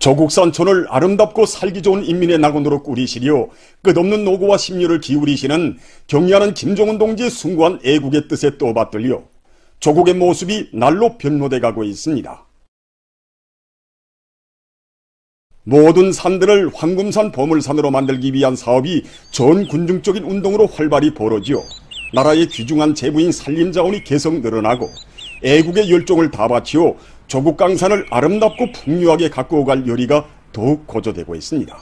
조국 산촌을 아름답고 살기 좋은 인민의 낙원으로 꾸리시려 끝없는 노고와 심려를 기울이시는 경의하는 김정은 동지의 숭고한 애국의 뜻에 또 받들려 조국의 모습이 날로 변모돼 가고 있습니다. 모든 산들을 황금산 보물산으로 만들기 위한 사업이 전 군중적인 운동으로 활발히 벌어지어 나라의 귀중한 재부인 산림자원이 계속 늘어나고 애국의 열정을 다 바치어 조국 강산을 아름답고 풍요하게 가꾸어갈 열의가 더욱 고조되고 있습니다.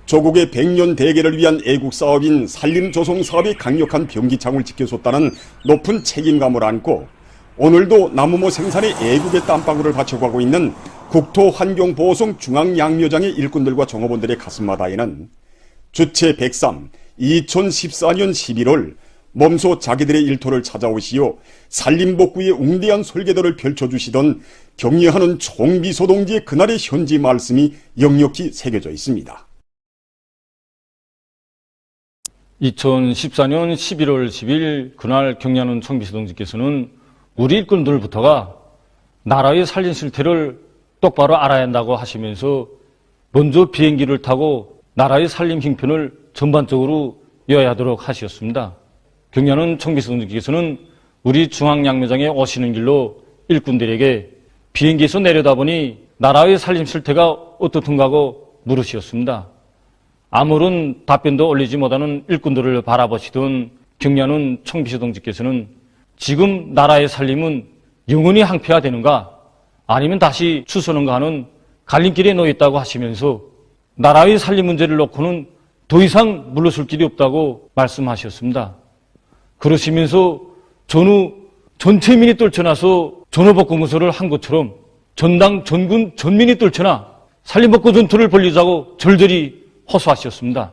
조국의 100년 대계를 위한 애국 사업인 산림조성 사업의 강력한 병기창을 지켜줬다는 높은 책임감을 안고 오늘도 나무모 생산에 애국의 땀방울을 바쳐가고 있는 국토환경보호성 중앙양묘장의 일꾼들과 종업원들의 가슴마다에는 주체 103 2014년 11월 몸소 자기들의 일터를 찾아오시어 산림복구의 웅대한 설계도를 펼쳐주시던 격려하는 총비서 동지의 그날의 현지 말씀이 역력히 새겨져 있습니다. 2014년 11월 10일 그날 격려하는 총비서 동지께서는 우리 일꾼들부터가 나라의 산림 실태를 똑바로 알아야 한다고 하시면서 먼저 비행기를 타고 나라의 산림 형편을 전반적으로 요약하도록 하셨습니다. 격려하는 총비서 동지께서는 우리 중앙양묘장에 오시는 길로 일꾼들에게 비행기에서 내려다보니 나라의 산림 실태가 어떻든가 하고 물으셨습니다. 아무런 답변도 올리지 못하는 일꾼들을 바라보시던 격려하는 총비서 동지께서는 지금 나라의 산림은 영원히 항폐화되는가 아니면 다시 추서는가 하는 갈림길에 놓여 있다고 하시면서 나라의 산림 문제를 놓고는 더 이상 물러설 길이 없다고 말씀하셨습니다. 그러시면서 전후 전체민이 떨쳐나서 전호복구문서를 한 것처럼 전당 전군 전민이 떨쳐나 산림복구 전투를 벌리자고 절절히 호소하셨습니다.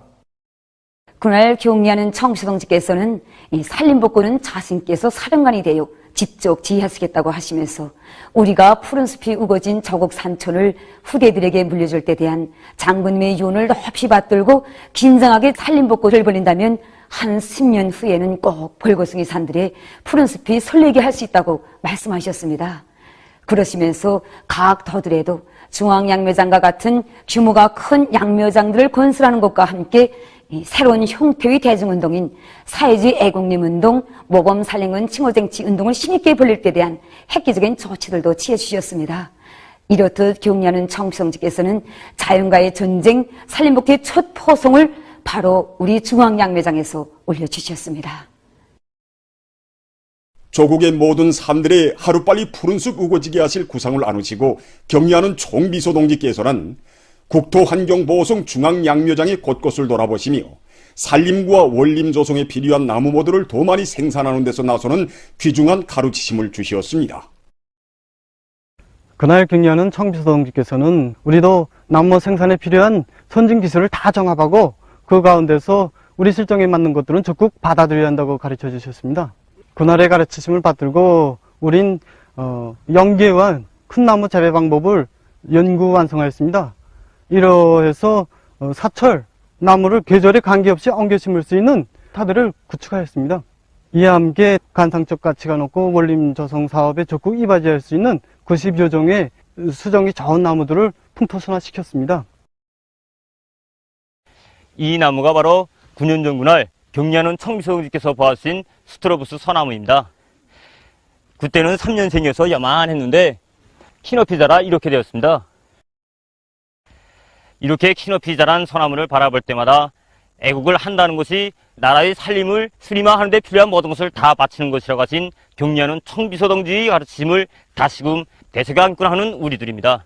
그날 격려하는 총비서 동지께서는 이 산림복구는 자신께서 사령관이 되어 직접 지휘하시겠다고 하시면서 우리가 푸른 숲이 우거진 조국 산촌을 후대들에게 물려줄 때 대한 장군님의 유언을 높이 받들고 긴장하게 산림복구를 벌린다면 한 10년 후에는 꼭 벌거숭이 산들의 푸른 숲이 설레게 할 수 있다고 말씀하셨습니다. 그러시면서 각 터들에도 중앙양묘장과 같은 규모가 큰 양묘장들을 건설하는 것과 함께 새로운 형태의 대중운동인 사회주의 애국림운동, 모범살림은 칭호쟁취 운동을 힘있게 벌릴 때 대한 획기적인 조치들도 취해주셨습니다. 이렇듯 격려하는 총비서 동지께서는 자연과의 전쟁, 산림복구의 첫 포송을 바로 우리 중앙양묘장에서 올려주셨습니다. 조국의 모든 산들에 하루빨리 푸른숲 우거지게 하실 구상을 안으시고 격려하는 총비서 동지께서는 국토환경보호성 중앙양묘장의 곳곳을 돌아보시며 산림구와 원림조성에 필요한 나무모들을 더 많이 생산하는 데서 나서는 귀중한 가르치심을 주시었습니다. 그날 격려하는 총비서 동지께서는 우리도 나무 생산에 필요한 선진기술을 다 정합하고 그 가운데서 우리 실정에 맞는 것들은 적극 받아들여야 한다고 가르쳐 주셨습니다. 그날의 가르치심을 받들고 우린 연계와 큰 나무 재배 방법을 연구 완성하였습니다. 이러해서 사철, 나무를 계절에 관계없이 엉겨 심을 수 있는 타들을 구축하였습니다. 이와 함께 관상적 가치가 높고 원림 조성 사업에 적극 이바지할 수 있는 90여 종의 수정이 좋은 나무들을 풍토순화시켰습니다. 이 나무가 바로 9년 전 그날 격려하는 총비서 동지께서 보아주신 스트로부스 소나무입니다. 그때는 3년생이어서 야만했는데 키높이 자라 이렇게 되었습니다. 이렇게 키높이 자란 소나무를 바라볼 때마다 애국을 한다는 것이 나라의 산림을 수림화하는 데 필요한 모든 것을 다 바치는 것이라고 하신 격려하는 총비서 동지의 가르침을 다시금 되새겨 하는 우리들입니다.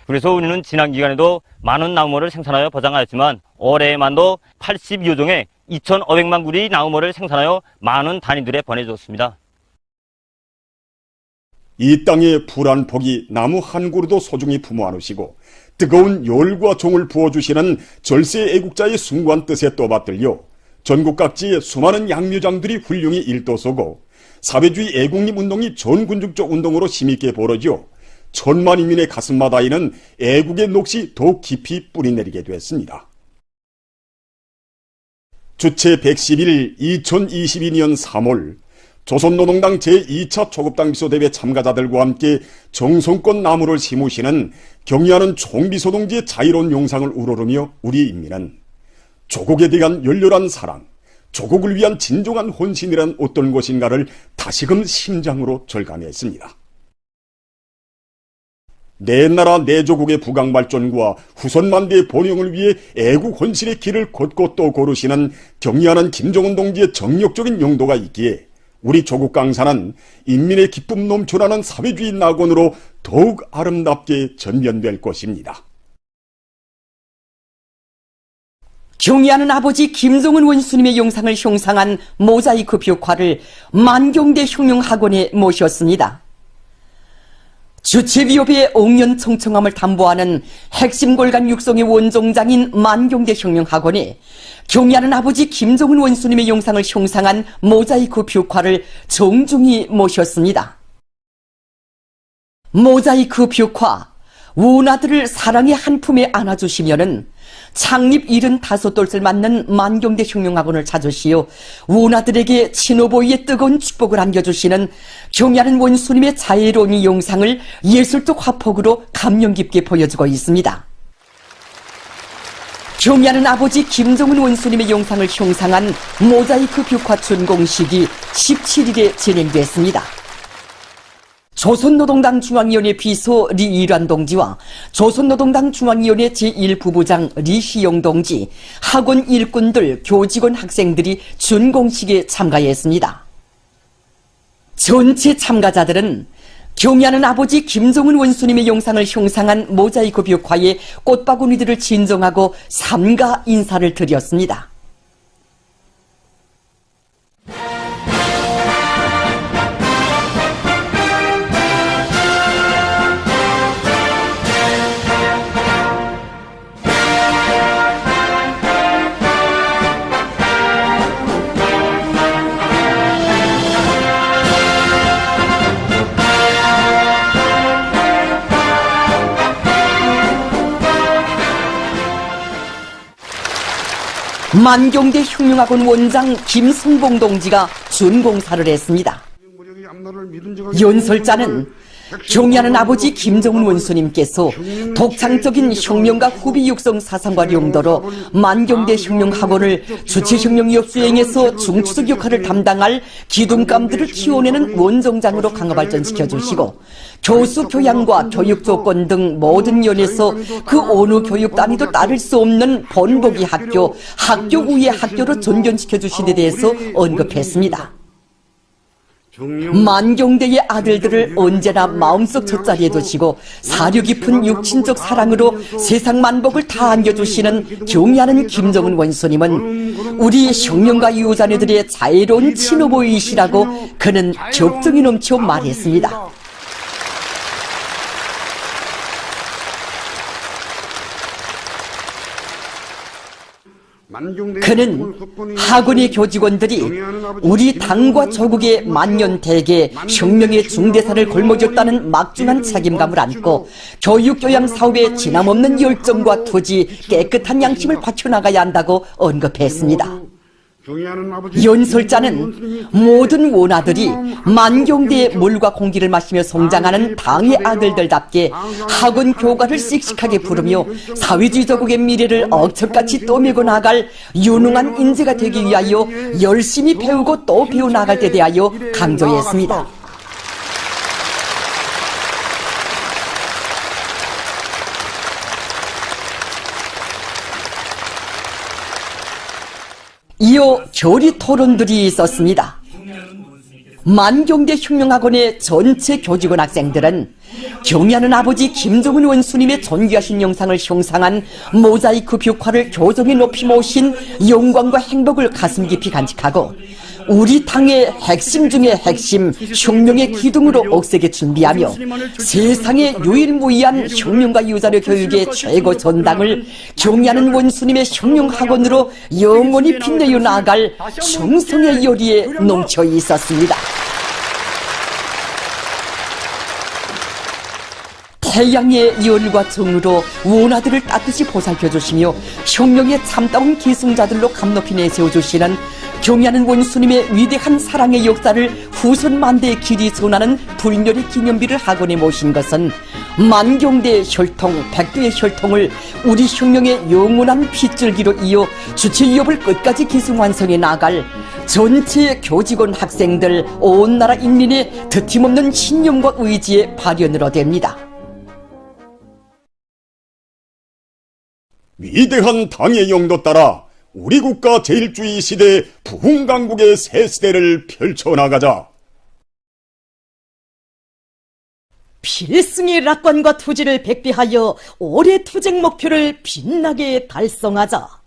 그래서 우리는 지난 기간에도 많은 나무모를 생산하여 보장하였지만 올해에만도 82여 종의 2,500만 구리 나무모를 생산하여 많은 단위들에 보내주었습니다. 이 땅의 불한 폭이 나무 한 그루도 소중히 품어 안으시고 뜨거운 열과 종을 부어주시는 절세 애국자의 숭고한 뜻에 또 받들려 전국 각지의 수많은 양묘장들이 훌륭히 일도서고 사회주의 애국림 운동이 전 군중적 운동으로 힘있게 벌어져 천만 인민의 가슴마다에는 애국의 녹시 더욱 깊이 뿌리내리게 됐습니다. 주체 111 2022년 3월 조선노동당 제2차 초급당 비소대회 참가자들과 함께 정성껏 나무를 심으시는 경의하는 총비소동지의 자유로운 용상을 우러르며 우리 인민은 조국에 대한 열렬한 사랑, 조국을 위한 진정한 헌신이란 어떤 것인가를 다시금 심장으로 절감했습니다. 내 나라 내 조국의 부강 발전과 후손만대의 번영을 위해 애국 헌신의 길을 걷고 또 걸으시는 경의하는 김정은 동지의 정력적인 용도가 있기에 우리 조국 강사는 인민의 기쁨 넘쳐나는 사회주의 낙원으로 더욱 아름답게 전면될 것입니다. 경의하는 아버지 김정은 원수님의 영상을 형상한 모자이크 벽화를 만경대 혁명학원에 모셨습니다. 주체비협의 옥년청청함을 담보하는 핵심 골간 육성의 원종장인 만경대 혁명학원에 경의하는 아버지 김정은 원수님의 영상을 형상한 모자이크 벽화를 정중히 모셨습니다. 모자이크 벽화, 원아들을 사랑의 한 품에 안아주시면은 창립 75돌을 맞는 만경대 혁명학원을 찾으시어 원아들에게 친오보이의 뜨거운 축복을 안겨주시는 경의하는 원수님의 자애로운 영상을 예술적 화폭으로 감명 깊게 보여주고 있습니다. 경의하는 아버지 김정은 원수님의 영상을 형상한 모자이크 벽화 준공식이 17일에 진행됐습니다. 조선노동당 중앙위원회 비서 리일환 동지와 조선노동당 중앙위원회 제1부부장 리시영 동지, 학원 일꾼들, 교직원 학생들이 준공식에 참가했습니다. 전체 참가자들은 경의하는 아버지 김정은 원수님의 영상을 형상한 모자이크 벽화에 꽃바구니들을 진정하고 삼가 인사를 드렸습니다. 만경대 혁명학원 원장 김승봉 동지가 준공사를 했습니다. 연설자는 경의하는 아버지 김정은 원수님께서 독창적인 혁명과 후비 육성 사상과 용도로 만경대 혁명학원을 주체혁명력 수행에서 중추적 역할을 담당할 기둥감들을 키워내는 원정장으로 강화 발전시켜주시고 교수 교양과 교육 조건 등 모든 면에서 그 어느 교육 단위도 따를 수 없는 본보기 학교, 학교 위의 학교로 전견시켜주신 데 대해서 언급했습니다. 만경대의 아들들을 언제나 마음속 젖자리에 두시고 사려 깊은 육친적 사랑으로 세상 만복을 다 안겨주시는 경의하는 김정은 원수님은 우리 혁명가 유자녀들의 자애로운 친오보이시라고 그는 격정이 넘쳐 말했습니다. 그는 학원의 교직원들이 우리 당과 조국의 만년대계 혁명의 중대사를 걸머쥐었다는 막중한 책임감을 안고 교육교양 사업에 지남없는 열정과 투지, 깨끗한 양심을 바쳐나가야 한다고 언급했습니다. 연설자는 모든 원아들이 만경대의 물과 공기를 마시며 성장하는 당의 아들들답게 학원 교과를 씩씩하게 부르며 사회주의 조국의 미래를 억척같이 떠밀고 나갈 유능한 인재가 되기 위하여 열심히 배우고 또 배워나갈 때 대하여 강조했습니다. 이어 교리 토론들이 있었습니다. 만경대 혁명학원의 전체 교직원 학생들은 경의하는 아버지 김정은 원수님의 존귀하신 영상을 형상한 모자이크 벽화를 교정에 높이 모신 영광과 행복을 가슴 깊이 간직하고 우리 당의 핵심 중의 핵심, 혁명의 기둥으로 억세게 준비하며 세상의 유일무이한 혁명과 유자료 교육의 최고 전당을 경의하는 원수님의 혁명학원으로 영원히 빛내어 나아갈 충성의 열의에 넘쳐 있었습니다. 태양의 열과 정으로 원아들을 따뜻이 보살펴주시며 혁명의 참다운 기승자들로 감높이 내세워주시는 경야는 원수님의 위대한 사랑의 역사를 후손 만대의 길이 전하는 불멸의 기념비를 학원에 모신 것은 만경대의 혈통, 백두의 혈통을 우리 혁명의 영원한 핏줄기로 이어 주체 위협을 끝까지 기승완성해 나갈 전체 교직원 학생들 온 나라 인민의 드팀없는 신념과 의지의 발현으로 됩니다. 위대한 당의 영도 따라 우리 국가 제일주의 시대 부흥강국의 새 시대를 펼쳐나가자. 필승의 낙관과 투지를 백비하여 올해 투쟁 목표를 빛나게 달성하자.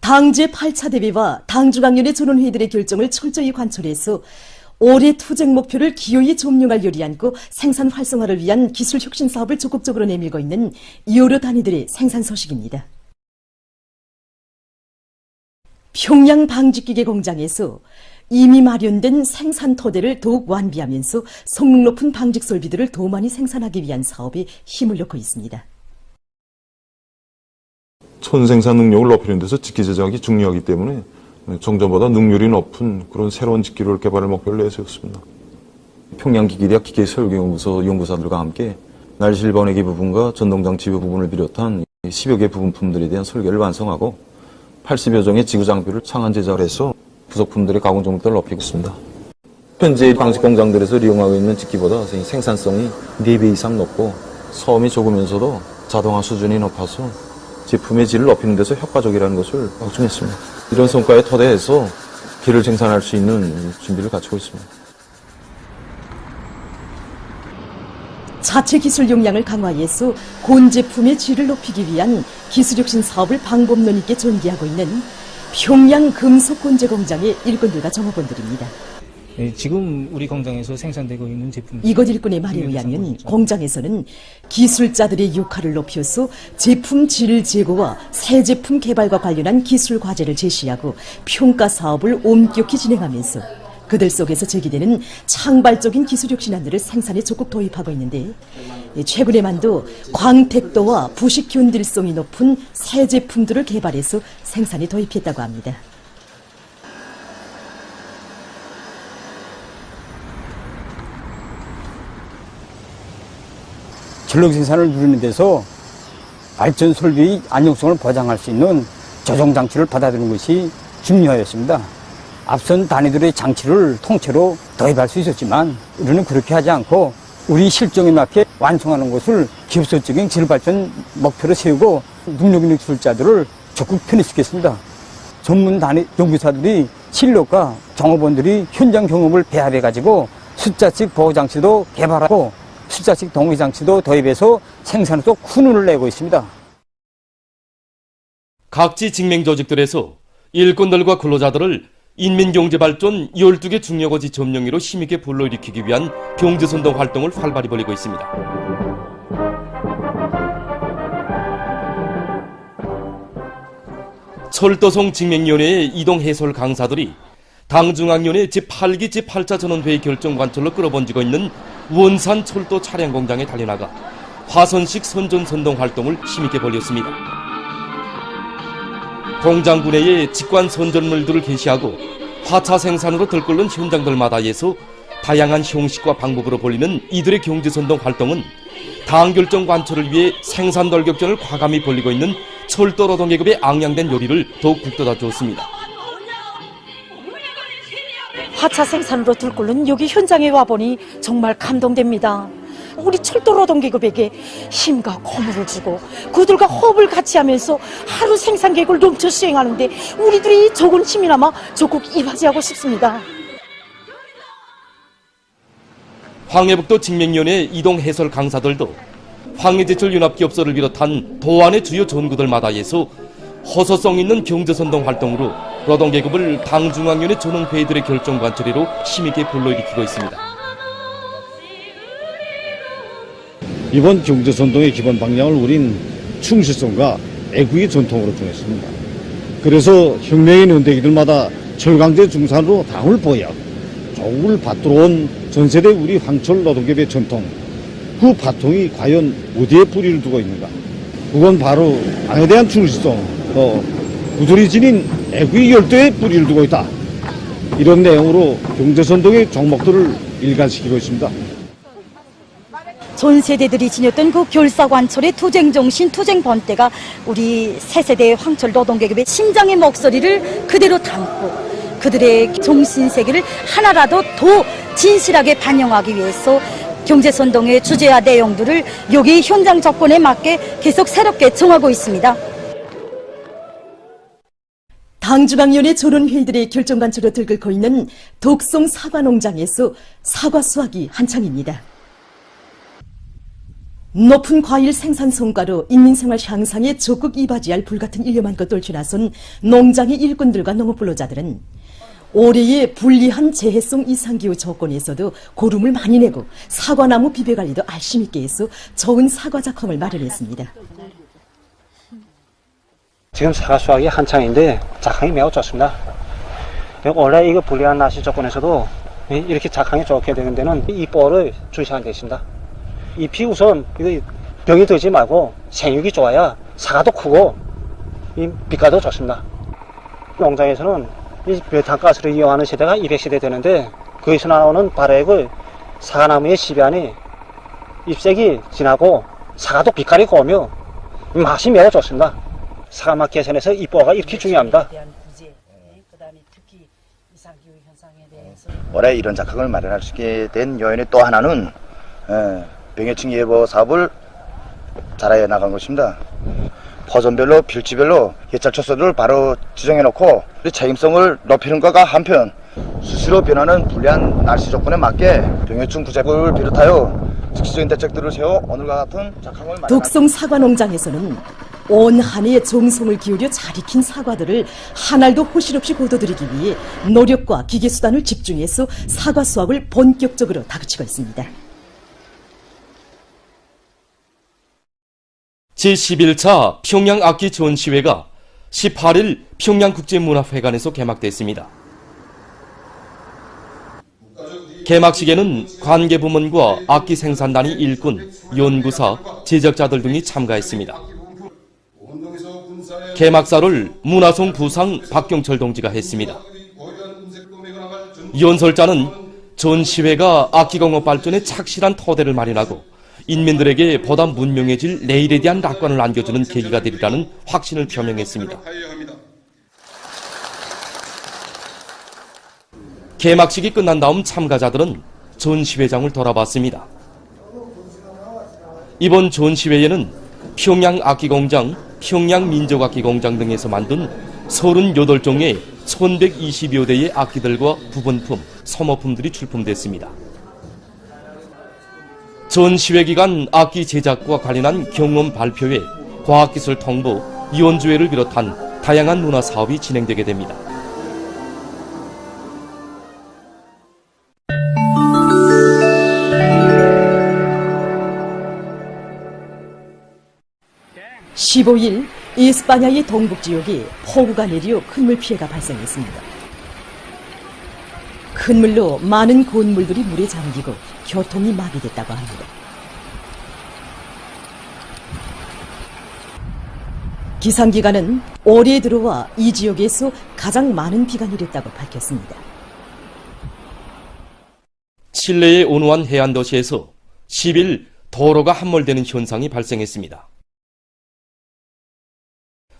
당 제8차 대회와 당 중앙위원회 전원회의들의 결정을 철저히 관철해서 올해 투쟁 목표를 기어이 점령할 열이 안고 생산 활성화를 위한 기술 혁신 사업을 적극적으로 내밀고 있는 여러 단위들의 생산 소식입니다. 평양 방직기계 공장에서 이미 마련된 생산 토대를 더욱 완비하면서 성능 높은 방직 설비들을 더 많이 생산하기 위한 사업에 힘을 넣고 있습니다. 손생산 능력을 높이는 데서 직기 제작이 중요하기 때문에 정전보다 능률이 높은 그런 새로운 직기를 개발할 목표를 내세웠습니다. 평양기계대학 기계설계연구소 연구사들과 함께 날실 번외기 부분과 전동장치 부분을 비롯한 10여 개 부분품들에 대한 설계를 완성하고 80여 종의 지구 장비를 상한 제작을 해서 부속품들의 가공 정도를 높이고 있습니다. 현재 방식 공장들에서 이용하고 있는 직기보다 생산성이 4배 이상 높고 소음이 적으면서도 자동화 수준이 높아서 제품의 질을 높이는 데서 효과적이라는 것을 확증했습니다. 이런 성과에 토대해서 기를 생산할 수 있는 준비를 갖추고 있습니다. 자체 기술 역량을 강화해서 본 제품의 질을 높이기 위한 기술혁신 사업을 방법론 있게 전개하고 있는 평양 금속곤제 공장의 일꾼들과 종업원들입니다. 지금 우리 공장에서 생산되고 있는 제품 이것 일꾼의 말에 의하면 공장에서는 기술자들의 역할을 높여서 제품 질 제고와 새 제품 개발과 관련한 기술 과제를 제시하고 평가 사업을 엄격히 진행하면서 그들 속에서 제기되는 창발적인 기술 혁신안들을 생산에 적극 도입하고 있는데 최근에만도 광택도와 부식 견딜성이 높은 새 제품들을 개발해서 생산에 도입했다고 합니다. 전력 생산을 누리는 데서 발전 설비의 안정성을 보장할 수 있는 조정 장치를 받아들이는 것이 중요하였습니다. 앞선 단위들의 장치를 통째로 도입할 수 있었지만 우리는 그렇게 하지 않고 우리 실정에 맞게 완성하는 것을 기업소적인 질 발전 목표로 세우고 능력 있는 기술자들을 적극 편입시켰습니다. 전문 단위 연구사들이 실력과 종업원들이 현장 경험을 배합해가지고 숫자식 보호장치도 개발하고 숫자식 동의장치도 도입해서 생산에서 큰 운을 내고 있습니다. 각지 직맹 조직들에서 일꾼들과 근로자들을 인민경제발전 12개 중요거지 점령위로 힘있게 불러일으키기 위한 경제선동 활동을 활발히 벌이고 있습니다. 철도성 직맹위원회의 이동해설 강사들이 당중앙위원회 제8기 제8차 전원회의 결정 관철로 끌어번지고 있는 원산 철도 차량 공장에 달려나가 화선식 선전 선동 활동을 힘있게 벌였습니다. 공장 구내에 직관 선전물들을 게시하고 화차 생산으로 들끓는 현장들마다에서 다양한 형식과 방법으로 벌이는 이들의 경제선동 활동은 당 결정 관철을 위해 생산 돌격전을 과감히 벌이고 있는 철도 노동계급의 앙양된 요리를 더욱 북돋아 주었습니다. 화차 생산으로 들끓는 여기 현장에 와보니 정말 감동됩니다. 우리 철도 노동계급에게 힘과 고물을 주고 그들과 호흡을 같이 하면서 하루 생산 계획을 넘쳐 수행하는데 우리들이 적은 힘이나마 적극 이바지하고 싶습니다. 황해북도 직맹위원회 이동 해설 강사들도 황해제철 융합기업소를 비롯한 도안의 주요 전구들마다에서 허소성 있는 경제선동 활동으로 노동계급을 당중앙위원회 전원회의들의 결정 관철회로 힘있게 불러일으키고 있습니다. 이번 경제선동의 기본 방향을 우린 충실성과 애국의 전통으로 정했습니다. 그래서 혁명의 연대기들마다 철강제 중산으로 당을 보여 조국을 받들어온 전세대 우리 황철 노동계의 전통, 그 바통이 과연 어디에 뿌리를 두고 있는가? 그건 바로 당에 대한 충실성, 또 구들이 지닌 애국의 열도에 뿌리를 두고 있다. 이런 내용으로 경제선동의 종목들을 일관시키고 있습니다. 전 세대들이 지녔던 그 결사관철의 투쟁정신, 투쟁번대가 우리 새세대의 황철 노동계급의 심장의 목소리를 그대로 담고 그들의 정신세계를 하나라도 더 진실하게 반영하기 위해서 경제선동의 주제와 내용들을 여기 현장 조건에 맞게 계속 새롭게 정하고 있습니다. 당중앙위원회 조론회의들의 결정관초로 들끓고 있는 독송 사과농장에서 사과 수확이 한창입니다. 높은 과일 생산 성과로 인민생활 향상에 적극 이바지할 불같은 일념한 것들 지나선 농장의 일꾼들과 농업근로자들은 올해의 불리한 재해성 이상기후 조건에서도 고름을 많이 내고 사과나무 비배관리도 알심 있게 해서 좋은 사과 작황을 마련했습니다. 지금 사과 수확이 한창인데 작황이 매우 좋습니다. 원래 이거 불리한 날씨 조건에서도 이렇게 작황이 좋게 되는 데는 이 볼을 주시하는 데 있습니다. 잎이 우선 병이 들지 말고 생육이 좋아야 사과도 크고 이 빛깔도 좋습니다. 농장에서는 이 메탄가스를 이용하는 세대가 200세대 되는데 거기서 나오는 발액을 사과나무의 씨변이 잎색이 진하고 사과도 빛깔이 고우며 맛이 매우 좋습니다. 사과맛 개선에서 잎보가 이렇게 중요합니다. 올해 이런 작황을 마련할 수 있게 된 요인의 또 하나는 병해충 예보 사업을 잘해 나간 것입니다. 포전별로 필지별로 예찰 초소들을 바로 지정해놓고 책임성을 높이는 것과 한편 수시로 변하는 불리한 날씨 조건에 맞게 병해충 부작용을 비롯하여 즉시적인 대책들을 세워 오늘과 같은 작황을 독송 사과농장에서는 온 한 해 정성을 기울여 잘 익힌 사과들을 한 알도 호실 없이 거둬들이기 위해 노력과 기계수단을 집중해서 사과 수확을 본격적으로 다그치고 있습니다. 제11차 평양 악기 전시회가 18일 평양국제문화회관에서 개막됐습니다. 개막식에는 관계부문과 악기 생산단위 일꾼, 연구사, 제작자들 등이 참가했습니다. 개막사를 문화송 부상 박경철 동지가 했습니다. 연설자는 전시회가 악기공업 발전에 착실한 토대를 마련하고 인민들에게 보다 문명해질 내일에 대한 낙관을 안겨주는 계기가 되리라는 확신을 표명했습니다. 개막식이 끝난 다음 참가자들은 전시회장을 돌아봤습니다. 이번 전시회에는 평양악기공장, 평양민족악기공장 등에서 만든 38종의 1120여 대의 악기들과 부분품, 소모품들이 출품됐습니다. 전시회 기간 악기 제작과 관련한 경험 발표회, 과학기술 통보, 연주회를 비롯한 다양한 문화 사업이 진행되게 됩니다. (15일) 이스파냐의 동북지역에 폭우가 내려 큰 물 피해가 발생했습니다. 큰 물로 많은 건물들이 물에 잠기고 교통이 마비됐다고 합니다. 기상기관은 올해 들어와 이 지역에서 가장 많은 비가 내렸다고 밝혔습니다. 칠레의 온화한 해안 도시에서 10일 도로가 함몰되는 현상이 발생했습니다.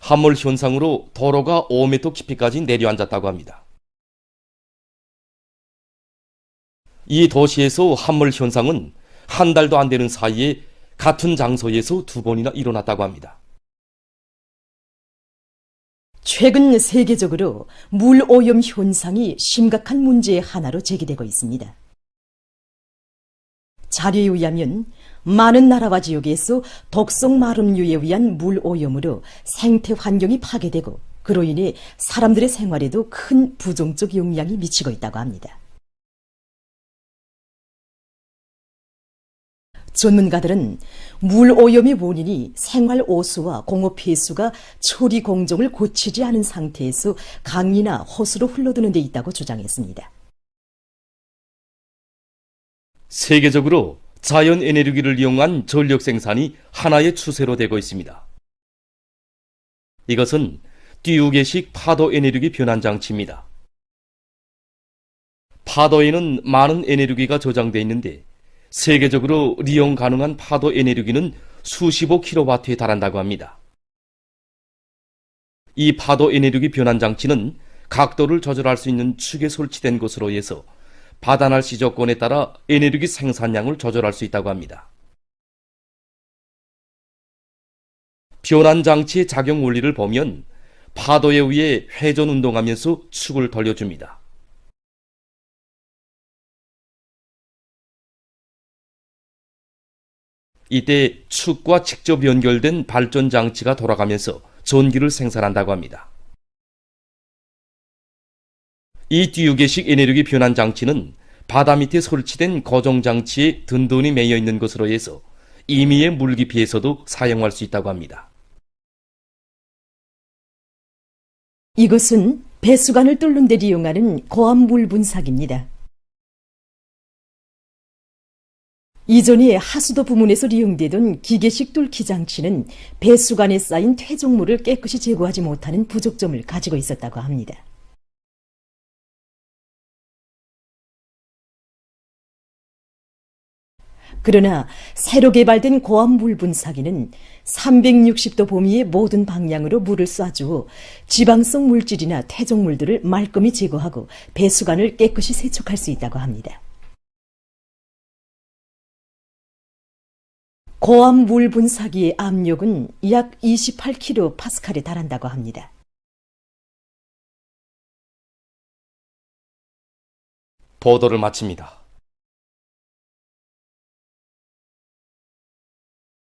함몰 현상으로 도로가 5m 깊이까지 내려앉았다고 합니다. 이 도시에서 함몰 현상은 한 달도 안 되는 사이에 같은 장소에서 2번이나 일어났다고 합니다. 최근 세계적으로 물 오염 현상이 심각한 문제의 하나로 제기되고 있습니다. 자료에 의하면 많은 나라와 지역에서 독성 마름류에 의한 물 오염으로 생태 환경이 파괴되고 그로 인해 사람들의 생활에도 큰 부정적 영향이 미치고 있다고 합니다. 전문가들은 물 오염의 원인이 생활 오수와 공업 폐수가 처리 공정을 고치지 않은 상태에서 강이나 호수로 흘러드는 데 있다고 주장했습니다. 세계적으로 자연 에너지를 이용한 전력 생산이 하나의 추세로 되고 있습니다. 이것은 띄우개식 파도 에너지 변환 장치입니다. 파도에는 많은 에너지가 저장되어 있는데 세계적으로 이용 가능한 파도 에너지는 수십억 킬로와트에 달한다고 합니다. 이 파도 에너지 변환 장치는 각도를 조절할 수 있는 축에 설치된 것으로 해서 바다 날씨 조건에 따라 에너지 생산량을 조절할 수 있다고 합니다. 변환 장치의 작용 원리를 보면 파도에 의해 회전 운동하면서 축을 돌려줍니다. 이때 축과 직접 연결된 발전 장치가 돌아가면서 전기를 생산한다고 합니다. 이 띄우개식 에너지 변환 장치는 바다 밑에 설치된 고정 장치에 든든히 매여 있는 것으로 해서 임의의 물 깊이에서도 사용할 수 있다고 합니다. 이것은 배수관을 뚫는 데 이용하는 고압물 분사기입니다. 이전에 하수도 부문에서 이용되던 기계식 뚫기 장치는 배수관에 쌓인 퇴적물을 깨끗이 제거하지 못하는 부족점을 가지고 있었다고 합니다. 그러나 새로 개발된 고압물 분사기는 360도 범위의 모든 방향으로 물을 쏴주어 지방성 물질이나 퇴적물들을 말끔히 제거하고 배수관을 깨끗이 세척할 수 있다고 합니다. 고압물 분사기의 압력은 약 28kPa에 달한다고 합니다. 보도를 마칩니다.